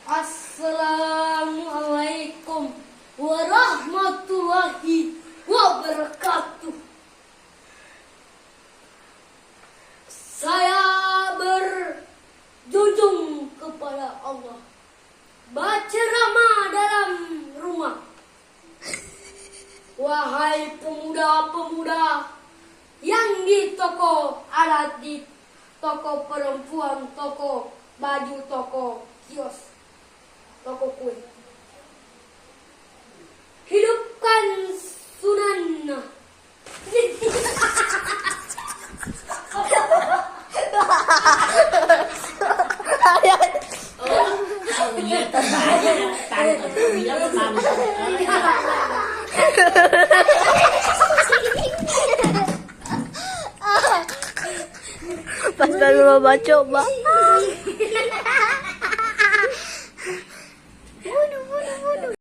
Assalamualaikum warahmatullahi wabarakatuh. Saya berjunjung kepada Allah, berceramah dalam rumah. Wahai pemuda-pemuda yang di toko alat, di toko perempuan, toko baju, toko kios, toko kue, hidupkan sunnah. Pas baru lo baca, Bang.